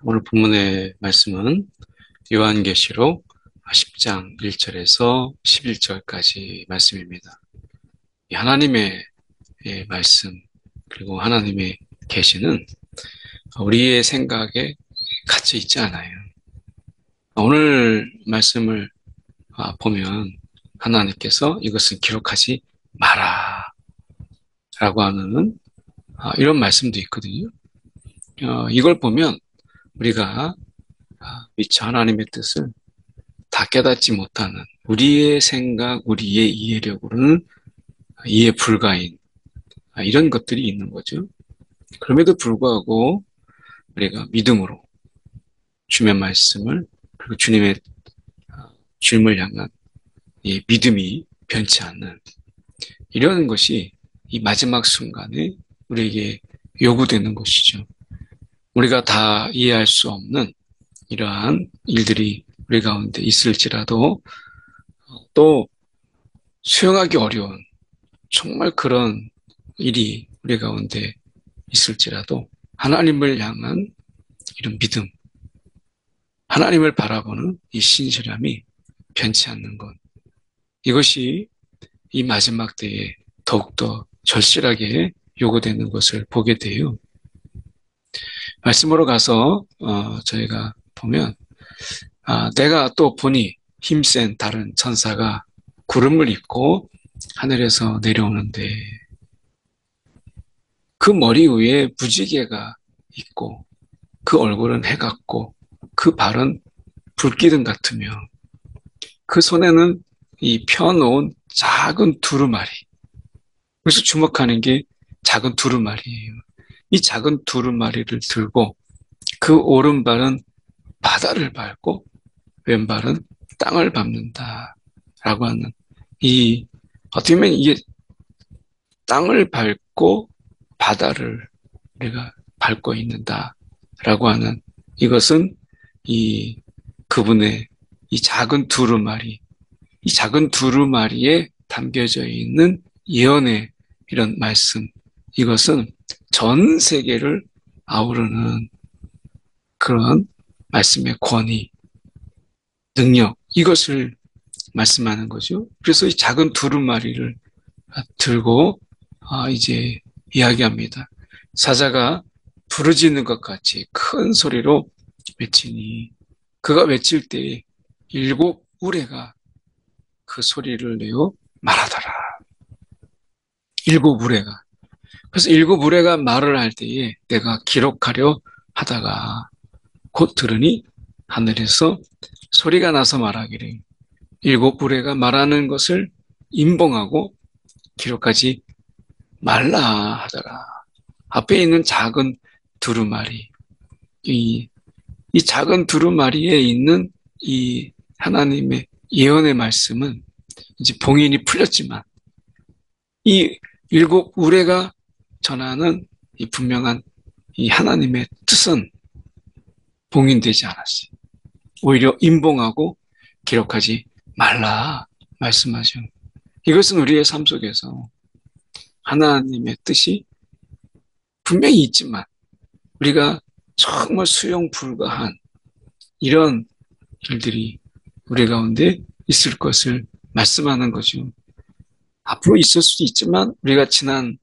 오늘 본문의 말씀은 요한계시록 10장 1절에서 11절까지 말씀입니다. 이 하나님의 말씀 그리고 하나님의 계시는 우리의 생각에 갇혀 있지 않아요. 오늘 말씀을 보면 하나님께서 이것을 기록하지 마라 라고 하는 이런 말씀도 있거든요. 이걸 보면 우리가 미처 하나님의 뜻을 다 깨닫지 못하는 우리의 생각, 우리의 이해력으로는 이해 불가인 이런 것들이 있는 거죠. 그럼에도 불구하고 우리가 믿음으로 주님의 말씀을 그리고 주님의 주님을 향한 이 믿음이 변치 않는 이런 것이 이 마지막 순간에 우리에게 요구되는 것이죠. 우리가 다 이해할 수 없는 이러한 일들이 우리 가운데 있을지라도 또 수용하기 어려운 정말 그런 일이 우리 가운데 있을지라도 하나님을 향한 이런 믿음, 하나님을 바라보는 이 신실함이 변치 않는 것. 이것이 이 마지막 때에 더욱더 절실하게 요구되는 것을 보게 돼요. 말씀으로 가서 저희가 보면 내가 또 보니 힘센 다른 천사가 구름을 입고 하늘에서 내려오는데 그 머리 위에 무지개가 있고 그 얼굴은 해 같고 그 발은 불기둥 같으며 그 손에는 이 펴놓은 작은 두루마리. 그래서 주목하는 게 작은 두루마리예요. 이 작은 두루마리를 들고 그 오른발은 바다를 밟고 왼발은 땅을 밟는다라고 하는 이 어떻게 보면 이게 땅을 밟고 바다를 우리가 밟고 있는다라고 하는 이것은 이 그분의 이 작은 두루마리, 이 작은 두루마리에 담겨져 있는 예언의 이런 말씀, 이것은 전 세계를 아우르는 그런 말씀의 권위, 능력, 이것을 말씀하는 거죠. 그래서 이 작은 두루마리를 들고 이제 이야기합니다. 사자가 부르짖는 것 같이 큰 소리로 외치니 그가 외칠 때 일곱 우레가 그 소리를 내어 말하더라. 일곱 우레가. 그래서 일곱 우레가 말을 할 때에 내가 기록하려 하다가 곧 들으니 하늘에서 소리가 나서 말하기를 일곱 우레가 말하는 것을 임봉하고 기록하지 말라 하더라. 앞에 있는 작은 두루마리, 이, 이 작은 두루마리에 있는 이 하나님의 예언의 말씀은 이제 봉인이 풀렸지만 이 일곱 우레가 전하는 이 분명한 이 하나님의 뜻은 봉인되지 않았어요. 오히려 임봉하고 기록하지 말라 말씀하죠. 이것은 우리의 삶 속에서 하나님의 뜻이 분명히 있지만 우리가 정말 수용 불가한 이런 일들이 우리 가운데 있을 것을 말씀하는 거죠. 앞으로 있을 수도 있지만 우리가 지난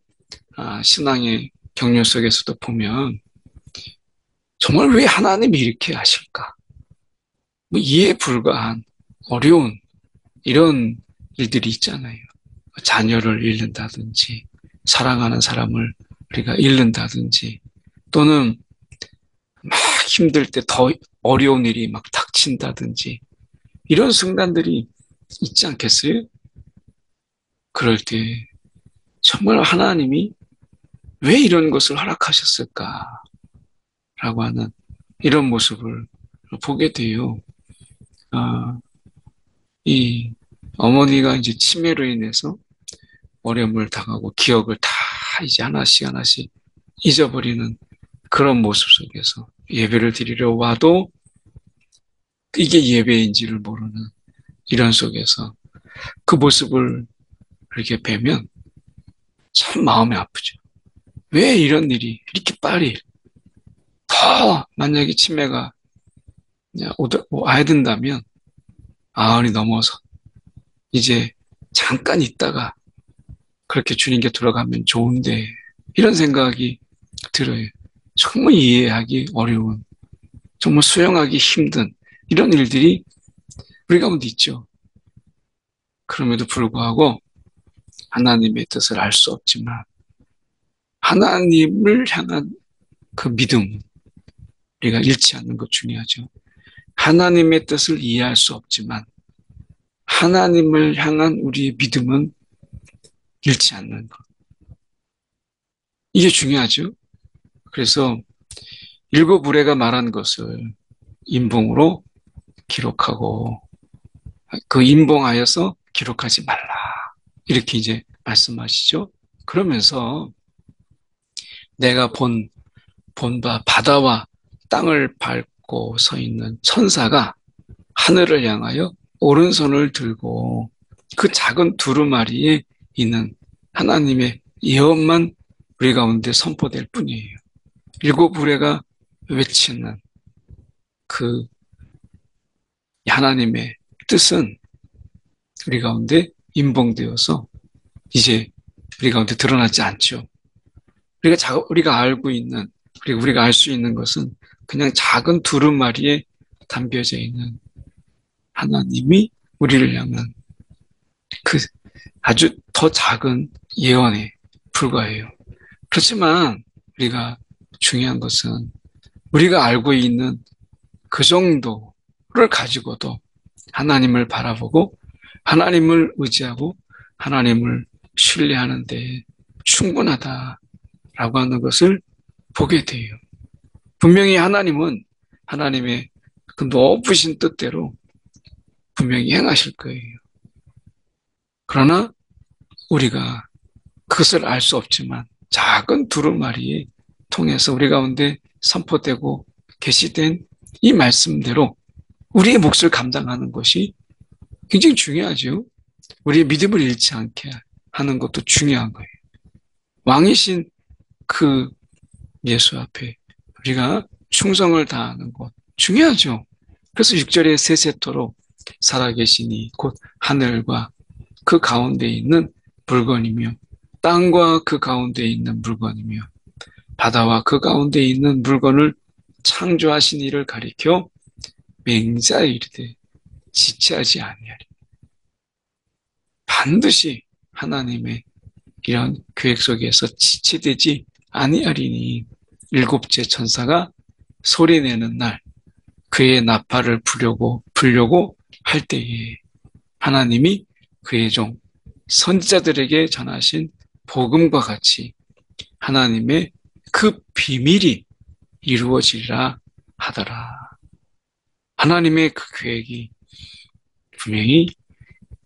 신앙의 경륜 속에서도 보면 정말 왜 하나님이 이렇게 하실까? 뭐 이해 불가한 어려운 이런 일들이 있잖아요. 자녀를 잃는다든지 사랑하는 사람을 우리가 잃는다든지 또는 막 힘들 때 더 어려운 일이 막 닥친다든지 이런 순간들이 있지 않겠어요? 그럴 때 정말 하나님이 왜 이런 것을 허락하셨을까라고 하는 이런 모습을 보게 돼요. 이 어머니가 이제 치매로 인해서 어려움을 당하고 기억을 다 이제 하나씩 하나씩 잊어버리는 그런 모습 속에서 예배를 드리러 와도 이게 예배인지를 모르는 이런 속에서 그 모습을 이렇게 뵈면 참 마음이 아프죠. 왜 이런 일이 이렇게 빨리 더 만약에 치매가 와야 된다면 아흔이 넘어서 이제 잠깐 있다가 그렇게 주님께 돌아가면 좋은데 이런 생각이 들어요. 정말 이해하기 어려운, 정말 수용하기 힘든 이런 일들이 우리 가운데 있죠. 그럼에도 불구하고 하나님의 뜻을 알 수 없지만 하나님을 향한 그 믿음, 우리가 잃지 않는 것 중요하죠. 하나님의 뜻을 이해할 수 없지만 하나님을 향한 우리의 믿음은 잃지 않는 것. 이게 중요하죠. 그래서 일곱 의뢰가 말한 것을 인봉으로 기록하고 그 인봉하여서 기록하지 말라. 이렇게 이제 말씀하시죠. 그러면서 내가 본바 바다와 땅을 밟고 서 있는 천사가 하늘을 향하여 오른손을 들고 그 작은 두루마리에 있는 하나님의 예언만 우리 가운데 선포될 뿐이에요. 일곱 의뢰가 외치는 그 하나님의 뜻은 우리 가운데 인봉되어서 이제 우리 가운데 드러나지 않죠. 우리가 알고 있는, 우리가 알 수 있는 것은 그냥 작은 두루마리에 담겨져 있는 하나님이 우리를 향한 그 아주 더 작은 예언에 불과해요. 그렇지만 우리가 중요한 것은 우리가 알고 있는 그 정도를 가지고도 하나님을 바라보고 하나님을 의지하고 하나님을 신뢰하는데 충분하다라고 하는 것을 보게 돼요. 분명히 하나님은 하나님의 그 높으신 뜻대로 분명히 행하실 거예요. 그러나 우리가 그것을 알 수 없지만 작은 두루마리에 통해서 우리 가운데 선포되고 계시된 이 말씀대로 우리의 몫을 감당하는 것이 굉장히 중요하죠. 우리의 믿음을 잃지 않게 하는 것도 중요한 거예요. 왕이신 그 예수 앞에 우리가 충성을 다하는 것 중요하죠. 그래서 6절에 세세토록 살아계시니 곧 하늘과 그 가운데 있는 물건이며 땅과 그 가운데 있는 물건이며 바다와 그 가운데 있는 물건을 창조하신 이를 가리켜 맹자에 이르되 지체하지 아니하리. 반드시 하나님의 이런 계획 속에서 지체되지 아니하리니 일곱째 천사가 소리내는 날 그의 나팔을 불려고 할 때에 하나님이 그의 종 선지자들에게 전하신 복음과 같이 하나님의 그 비밀이 이루어지리라 하더라. 하나님의 그 계획이 분명히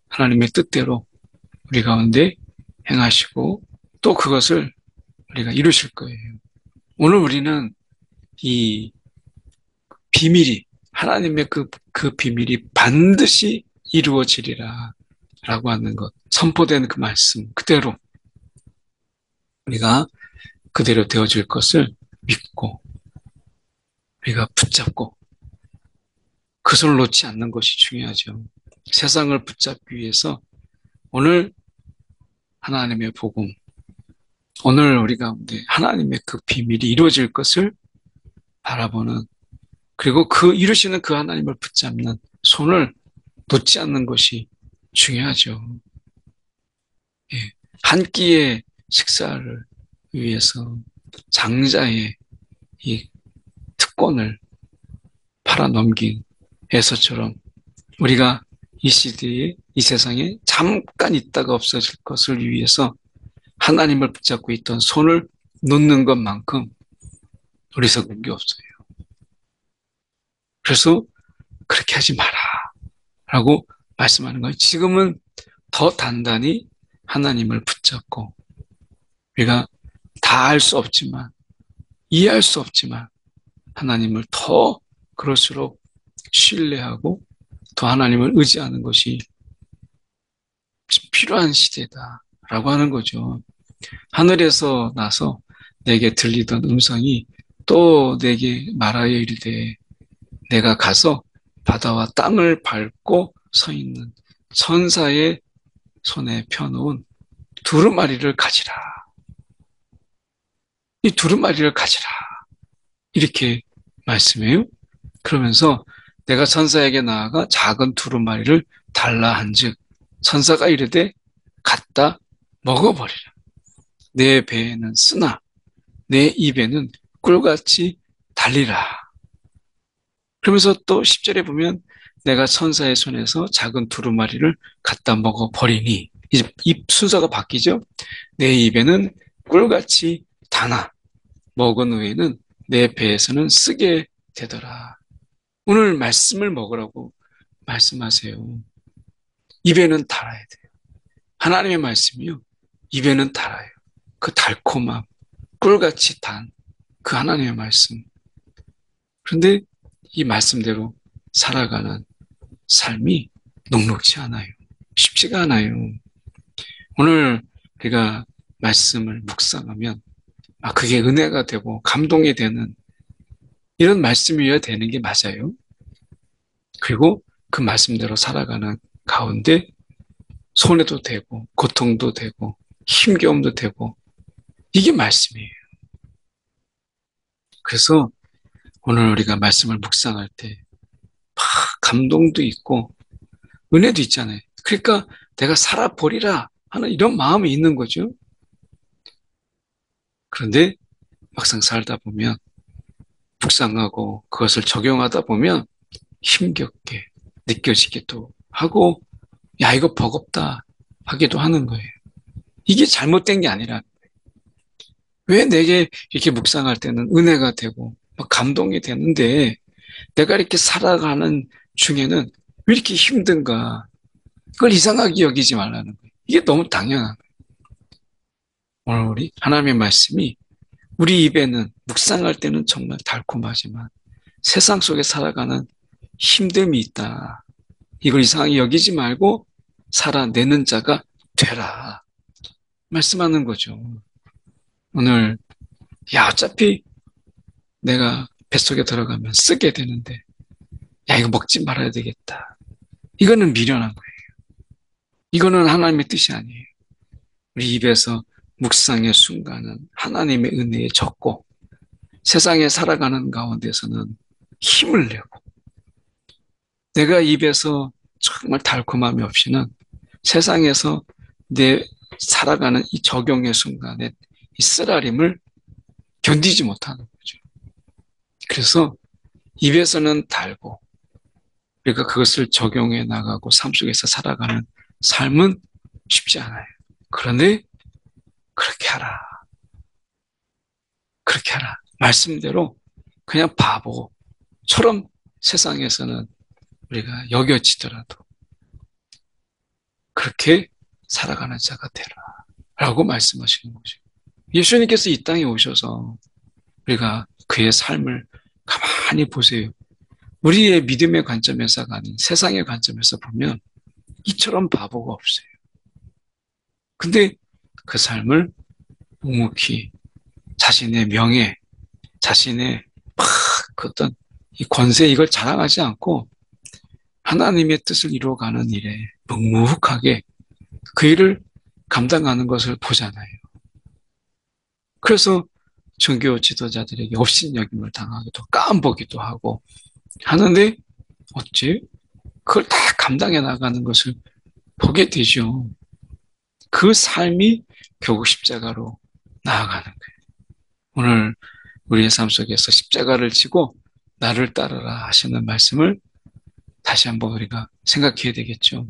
하나님의 뜻대로 우리 가운데 행하시고 또 그것을 우리가 이루실 거예요. 오늘 우리는 이 비밀이 하나님의 그 비밀이 반드시 이루어지리라 라고 하는 것, 선포된 그 말씀 그대로 우리가 그대로 되어질 것을 믿고 우리가 붙잡고 그 손을 놓지 않는 것이 중요하죠. 세상을 붙잡기 위해서 오늘 하나님의 복음, 오늘 우리 가운데 하나님의 그 비밀이 이루어질 것을 바라보는 그리고 그 이루시는 그 하나님을 붙잡는 손을 놓지 않는 것이 중요하죠. 예, 한 끼의 식사를 위해서 장자의 이 특권을 팔아넘긴 에서처럼 우리가 이 시대에 이 세상에 잠깐 있다가 없어질 것을 위해서 하나님을 붙잡고 있던 손을 놓는 것만큼 어리석은 게 없어요. 그래서 그렇게 하지 마라 라고 말씀하는 거예요. 지금은 더 단단히 하나님을 붙잡고 우리가 다 알 수 없지만 이해할 수 없지만 하나님을 더 그럴수록 신뢰하고 더 하나님을 의지하는 것이 필요한 시대다라고 하는 거죠. 하늘에서 나서 내게 들리던 음성이 또 내게 말하여 이르되 내가 가서 바다와 땅을 밟고 서 있는 천사의 손에 펴놓은 두루마리를 가지라. 이 두루마리를 가지라. 이렇게 말씀해요. 그러면서 내가 천사에게 나아가 작은 두루마리를 달라 한즉 천사가 이르되 갖다 먹어버리라. 내 배에는 쓰나 내 입에는 꿀같이 달리라. 그러면서 또 10절에 보면 내가 천사의 손에서 작은 두루마리를 갖다 먹어버리니 이제 입 순서가 바뀌죠. 내 입에는 꿀같이 다나 먹은 후에는 내 배에서는 쓰게 되더라. 오늘 말씀을 먹으라고 말씀하세요. 입에는 달아야 돼요. 하나님의 말씀이요. 입에는 달아요. 그 달콤함, 꿀같이 단 그 하나님의 말씀. 그런데 이 말씀대로 살아가는 삶이 녹록지 않아요. 쉽지가 않아요. 오늘 우리가 말씀을 묵상하면 그게 은혜가 되고 감동이 되는 이런 말씀이어야 되는 게 맞아요. 그리고 그 말씀대로 살아가는 가운데 손해도 되고 고통도 되고 힘겨움도 되고 이게 말씀이에요. 그래서 오늘 우리가 말씀을 묵상할 때 막 감동도 있고 은혜도 있잖아요. 그러니까 내가 살아보리라 하는 이런 마음이 있는 거죠. 그런데 막상 살다 보면 묵상하고 그것을 적용하다 보면 힘겹게 느껴지기도 하고 야 이거 버겁다 하기도 하는 거예요. 이게 잘못된 게 아니라 왜 내게 이렇게 묵상할 때는 은혜가 되고 막 감동이 되는데 내가 이렇게 살아가는 중에는 왜 이렇게 힘든가? 그걸 이상하게 여기지 말라는 거예요. 이게 너무 당연한 거예요. 오늘 우리 하나님의 말씀이 우리 입에는 묵상할 때는 정말 달콤하지만 세상 속에 살아가는 힘듦이 있다. 이걸 이상하게 여기지 말고 살아내는 자가 되라. 말씀하는 거죠. 오늘 야 어차피 내가 뱃속에 들어가면 쓰게 되는데 야 이거 먹지 말아야 되겠다. 이거는 미련한 거예요. 이거는 하나님의 뜻이 아니에요. 우리 입에서 묵상의 순간은 하나님의 은혜에 젖고 세상에 살아가는 가운데서는 힘을 내고 내가 입에서 정말 달콤함이 없이는 세상에서 내 살아가는 이 적용의 순간에 이 쓰라림을 견디지 못하는 거죠. 그래서 입에서는 달고 우리가 그것을 적용해 나가고 삶 속에서 살아가는 삶은 쉽지 않아요. 그런데 그렇게 하라. 그렇게 하라. 말씀대로 그냥 바보처럼 세상에서는 우리가 여겨지더라도 그렇게 살아가는 자가 되라. 라고 말씀하시는 거죠. 예수님께서 이 땅에 오셔서 우리가 그의 삶을 가만히 보세요. 우리의 믿음의 관점에서가 아닌 세상의 관점에서 보면 이처럼 바보가 없어요. 근데 그 삶을 묵묵히 자신의 명예, 자신의 막 그 어떤 이 권세 이걸 자랑하지 않고 하나님의 뜻을 이루어가는 일에 묵묵하게 그 일을 감당하는 것을 보잖아요. 그래서 종교 지도자들에게 업신여김을 당하기도 깜보기도 하고 하는데 어째 그걸 다 감당해 나가는 것을 보게 되죠. 그 삶이 결국 십자가로 나아가는 거예요. 오늘 우리의 삶 속에서 십자가를 지고 나를 따르라 하시는 말씀을 다시 한번 우리가 생각해야 되겠죠.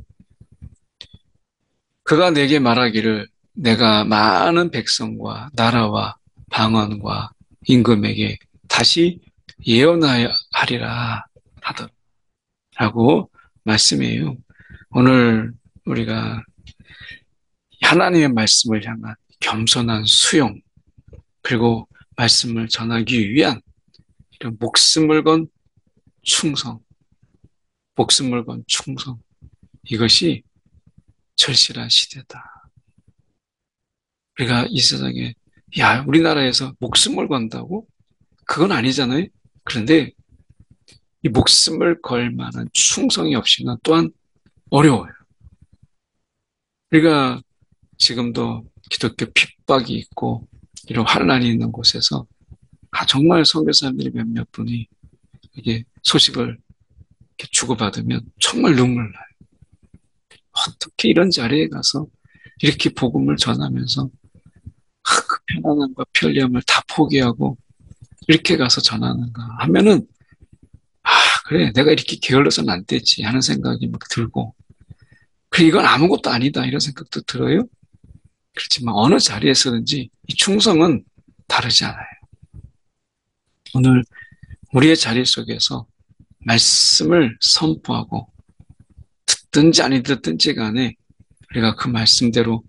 그가 내게 말하기를 내가 많은 백성과 나라와 방언과 임금에게 다시 예언하리라 하더라고 말씀이에요. 오늘 우리가 하나님의 말씀을 향한 겸손한 수용 그리고 말씀을 전하기 위한 이런 목숨을 건 충성, 목숨을 건 충성 이것이 절실한 시대다. 우리가 이 세상에 야 우리나라에서 목숨을 건다고? 그건 아니잖아요. 그런데 이 목숨을 걸 만한 충성이 없이는 또한 어려워요. 우리가 지금도 기독교 핍박이 있고 이런 환란이 있는 곳에서 정말 선교사님들이 몇몇 분이 이게 소식을 이렇게 주고받으면 정말 눈물 나요. 어떻게 이런 자리에 가서 이렇게 복음을 전하면서 그 편안함과 편리함을 다 포기하고 이렇게 가서 전하는가 하면은 아, 그래, 내가 이렇게 게을러서는 안 되지 하는 생각이 막 들고 그래, 이건 아무것도 아니다 이런 생각도 들어요. 그렇지만 어느 자리에서든지 이 충성은 다르지 않아요. 오늘 우리의 자리 속에서 말씀을 선포하고 듣든지 아니 듣든지 간에 우리가 그 말씀대로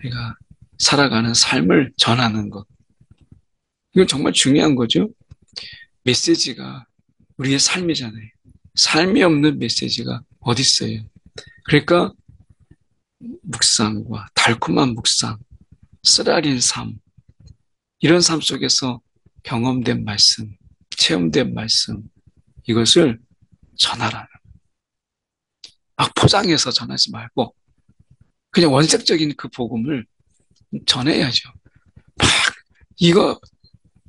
우리가 살아가는 삶을 전하는 것. 이건 정말 중요한 거죠. 메시지가 우리의 삶이잖아요. 삶이 없는 메시지가 어디 있어요. 그러니까 묵상과 달콤한 묵상, 쓰라린 삶, 이런 삶 속에서 경험된 말씀, 체험된 말씀, 이것을 전하라는. 막 포장해서 전하지 말고 그냥 원색적인 그 복음을 전해야죠. 막 이거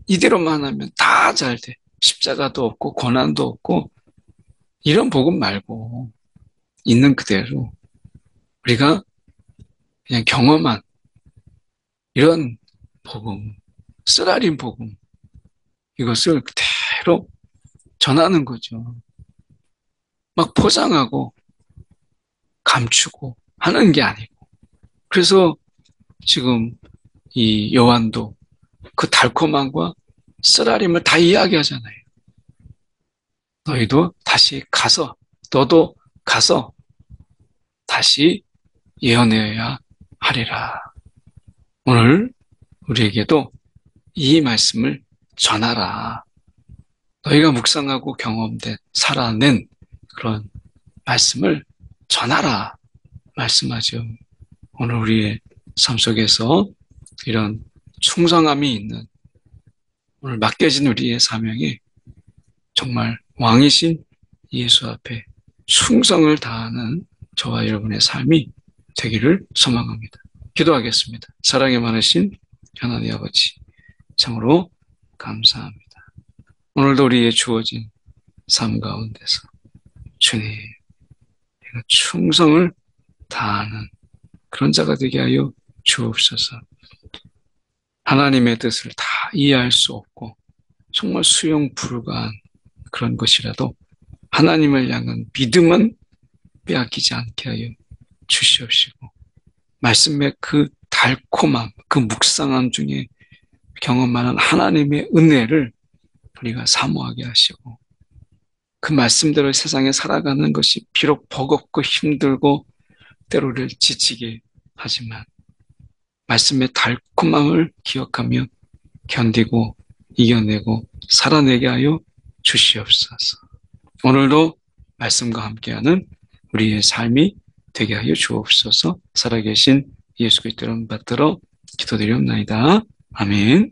이대로만 하면 다 잘 돼. 십자가도 없고 고난도 없고 이런 복음 말고 있는 그대로 우리가 그냥 경험한 이런 복음, 쓰라린 복음 이것을 그대로 전하는 거죠. 막 포장하고 감추고 하는 게 아니고. 그래서 지금 이 요한도 그 달콤함과 쓰라림을 다 이야기하잖아요. 너희도 다시 가서, 너도 가서 다시 예언해야 하리라. 오늘 우리에게도 이 말씀을 전하라. 너희가 묵상하고 경험된, 살아낸 그런 말씀을 전하라. 말씀하죠. 오늘 우리의 삶 속에서 이런 충성함이 있는 오늘 맡겨진 우리의 사명이 정말 왕이신 예수 앞에 충성을 다하는 저와 여러분의 삶이 되기를 소망합니다. 기도하겠습니다. 사랑이 많으신 하나님 아버지, 참으로 감사합니다. 오늘도 우리의 주어진 삶 가운데서 주님, 충성을 다하는 그런 자가 되게 하여 주옵소서. 하나님의 뜻을 다 이해할 수 없고 정말 수용 불가한 그런 것이라도 하나님을 향한 믿음은 빼앗기지 않게 하여 주시옵시고 말씀의 그 달콤함, 그 묵상함 중에 경험하는 하나님의 은혜를 우리가 사모하게 하시고 그 말씀대로 세상에 살아가는 것이 비록 버겁고 힘들고 때로를 지치게 하지만 말씀의 달콤함을 기억하며 견디고 이겨내고 살아내게 하여 주시옵소서. 오늘도 말씀과 함께하는 우리의 삶이 되게 하여 주옵소서. 살아계신 예수 그리스도를 받들어 기도드리옵나이다. 아멘.